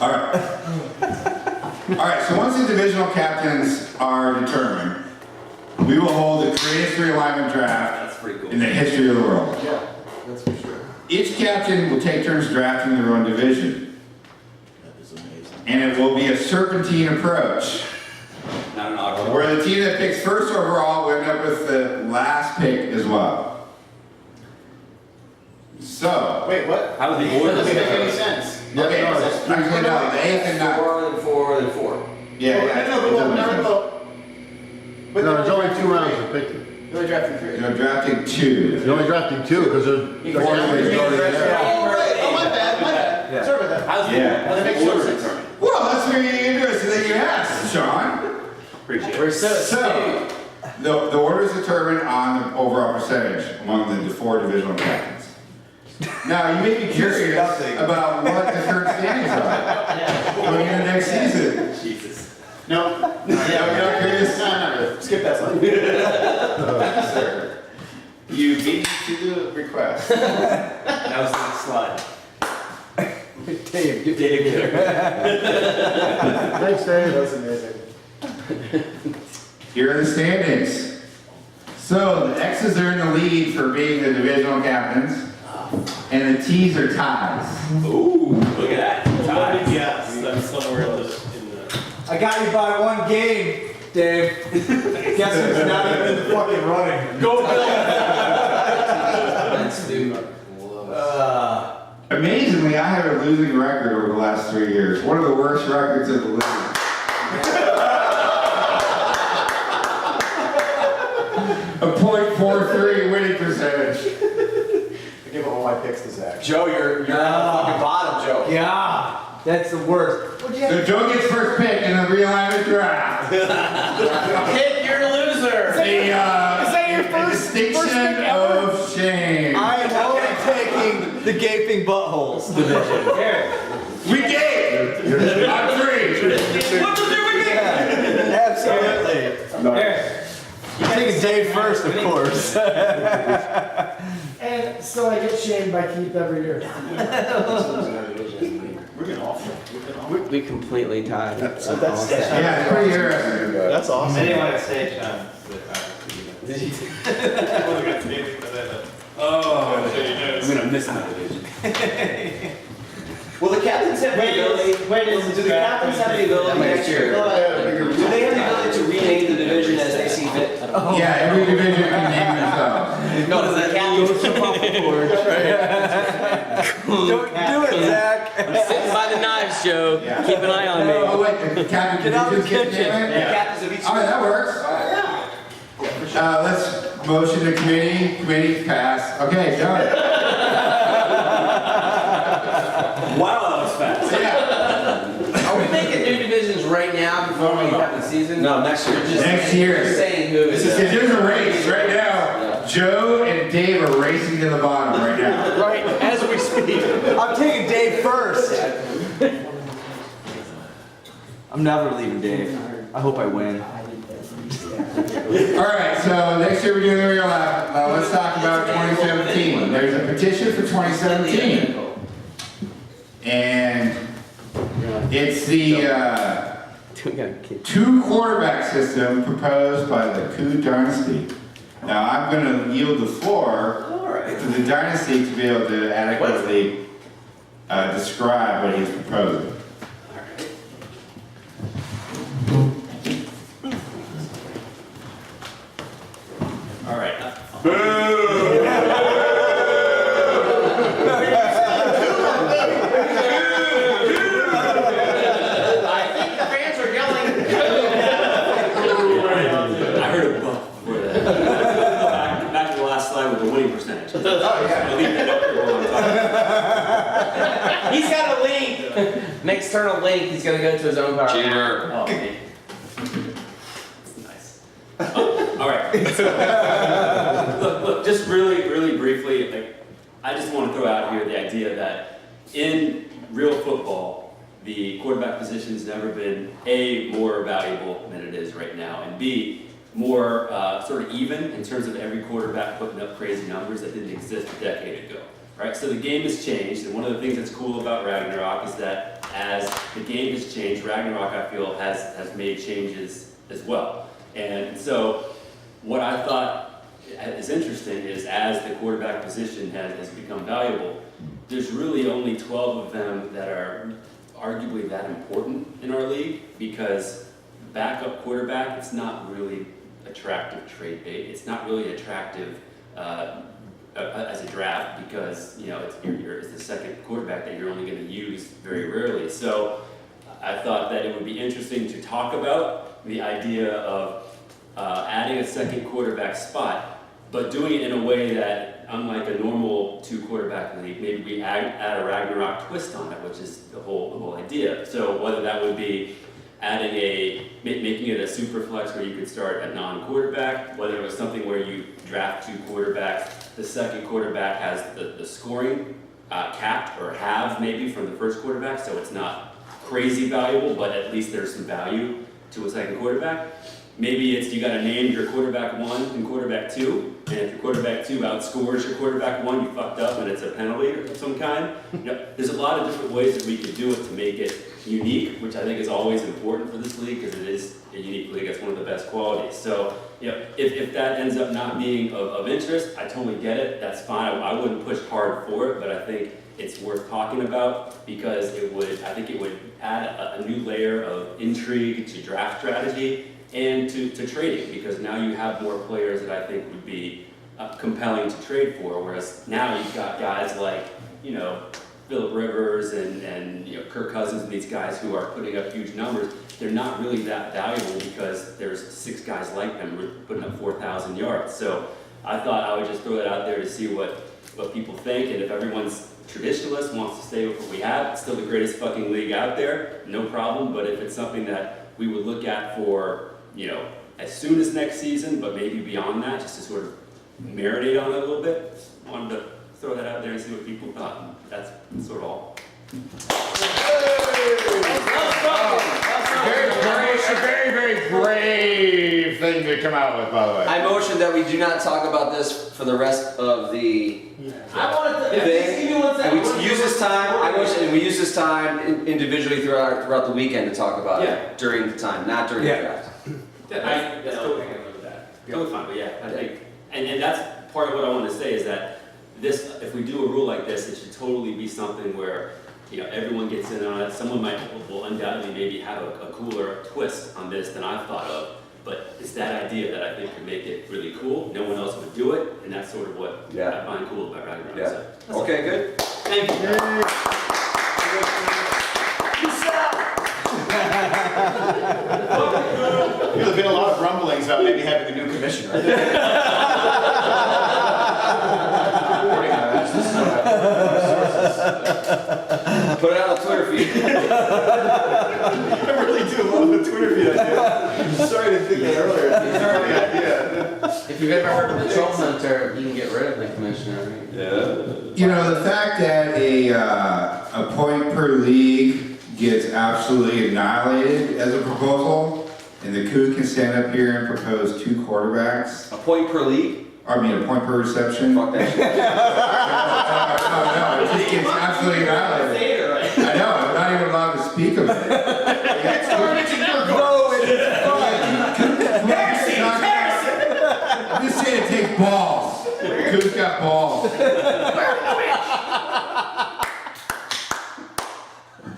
All right. All right, so once the divisional captains are determined, we will hold the greatest realignment draft in the history of the world. Yeah, that's for sure. Each captain will take turns drafting their own division. That is amazing. And it will be a serpentine approach, Not an awkward. where the team that picks first overall will end up with the last pick as well. So, Wait, what? How the That order doesn't make any is sense. okay, No, actually no, the eighth and ninth. 4, then 4, then 4. Yeah, Oh, yeah. no, it doesn't make sense. but No, there's only they're 2 rounds of picking. They're drafting 3. You're drafting 2. You're only drafting 2 because there's Oh, right. Oh, my bad, my bad. Yeah. Sorry about that. How's the, Yeah. how's That makes the order sense. determined? Well, that's very interesting that you asked, Sean. Appreciate it. We're so The order is determined on the overall percentage among the 4 divisional captains. Now, you may be curious about what the current standings are going into next season. Jesus. No. Yeah, you're not curious? No, not really. Skip that slide. You beat me to the request. That was the next slide. Dave, Dave, Thanks, Dave. That was amazing. Here are the standings. So, the X's are in the lead for being the divisional captains, and the T's are ties. Ooh, look at that. Tied. Yes, I'm somewhere in the. I got you by 1 game, Dave. Guess who's not even in the fucking running? Go Bill! That's stupid. Amazingly, I have a losing record over the last 3 years. One of the worst records in the league. A .43 winning percentage. I give all my picks to Zach. Joe, you're at the fucking bottom, Joe. Yeah, that's the worst. So Joe gets first pick in the realignment draft. Pick, you're a loser. The, Is that your first distinction pick ever? of shame. I am only taking the gaping buttholes division. We gave! I'm free! What the do we get? Absolutely. Here. You're taking Dave first, of course. And so I get shamed by Keith every year. We're getting awful. We completely tied. That's Yeah, it's pretty interesting. That's awesome. I didn't want to say it, Sean. Oh, I'm gonna miss my division. Well, the captains have the ability. Do the captains have the ability next year? Do they have the ability to rename the division as they see fit? Yeah, every division can name themselves. No, does the captains? Don't do it, Zach. I'm sitting by the knives, Joe. Yeah. Keep an eye on me. Oh, wait, the captain Get out of the divisions get kitchen. named? The captains of each. All right, that works. Let's motion the committee pass. Okay, done. Wow, that was fast. Yeah, Are we making new divisions right now before we have the season? No, next year. Just next year. saying who is. Because there's a race right now. Joe and Dave are racing to the bottom right now. Right, as we speak. I'm taking Dave first. I'm never leaving Dave. I hope I win. All right, so next year we're doing the real lap. Let's talk about 2017. There's a petition for 2017. And it's the 2 quarterback system proposed by the Koo Dynasty. Now I'm going to yield the floor to the Dynasty to be able to adequately describe what he's proposing. All right. I think the fans are yelling. I heard a buff before that. Back to the last slide with the winning percentage. Oh, yeah. I'll leave that up there while I'm talking. He's got a link. Next external link. He's gonna go to his own power. Cheater. Oh, man. Nice. All right. Look, just really briefly, like, I just want to throw out here the idea that in real football, the quarterback position has never been A, more valuable than it is right now, and B, more sort of even in terms of every quarterback putting up crazy numbers that didn't exist a decade ago. Right? So the game has changed, and one of the things that's cool about Ragnarok is that as the game has changed, Ragnarok, I feel, has made changes as well. And so what I thought is interesting is as the quarterback position has become valuable, there's really only 12 of them that are arguably that important in our league, because backup quarterback, it's not really attractive trade bait. It's not really attractive as a draft, because it's the second quarterback that you're only going to use very rarely. So I thought that it would be interesting to talk about the idea of adding a second quarterback spot, but doing it in a way that, unlike a normal 2-quarterback league, maybe we add a Ragnarok twist on it, which is the whole idea. So whether that would be making it a super flex where you could start a non-quarterback, whether it was something where you draft 2 quarterbacks, the second quarterback has the scoring capped or halved maybe from the first quarterback, so it's not crazy valuable, but at least there's some value to a second quarterback. Maybe it's you got to name your quarterback 1 and quarterback 2, and if your quarterback 2 outscores your quarterback 1, you fucked up and it's a penalty of some kind. There's a lot of different ways that we could do it to make it unique, which I think is always important for this league, because it is a unique league. It's one of the best qualities. So, if that ends up not being of interest, I totally get it. That's fine. I wouldn't push hard for it, but I think it's worth talking about, because I think it would add a new layer of intrigue to draft strategy and to trading, because now you have more players that I think would be compelling to trade for, whereas now you've got guys like, Phillip Rivers and Kirk Cousins and these guys who are putting up huge numbers. They're not really that valuable because there's 6 guys like them putting up 4,000 yards. So I thought I would just throw that out there to see what people think, and if everyone's traditionalist wants to stay with what we have, it's still the greatest fucking league out there, no problem. But if it's something that we would look at for, as soon as next season, but maybe beyond that, just to sort of marinate on it a little bit, wanted to throw that out there and see what people thought. That's sort of all. A very, very brave thing to come out with, by the way. I motion that we do not talk about this for the rest of the I wanted to, thing. give me one second. And we use this time, I motion, and we use this time individually throughout the weekend to talk about it during the time, not during the draft. That's totally fine with that. Totally fine, but yeah, I think, and that's part of what I want to say is that this, if we do a rule like this, it should totally be something where, everyone gets in on it. Someone will undoubtedly maybe have a cooler twist on this than I've thought of, but it's that idea that I think could make it really cool. No one else would do it, and that's sort of what I find cool about Ragnarok. Yeah. So, Okay, good. thank you. There's been a lot of rumblings about maybe having a new commissioner. Put it on the Twitter feed. I really do love the Twitter feed idea. I'm sorry to think that earlier. Yeah. If you've ever heard of the troll hunter, you can get rid of the commissioner. Right? Yeah. The fact that a point per league gets absolutely annihilated as a proposal, and the Koo can stand up here and propose 2 quarterbacks. A point per league? I mean, a point per reception. Fuck that shit. No, it just gets absolutely annihilated. I know, I'm not even allowed to speak of it. It's starting to go. I'm just saying it takes balls. Koo's got balls.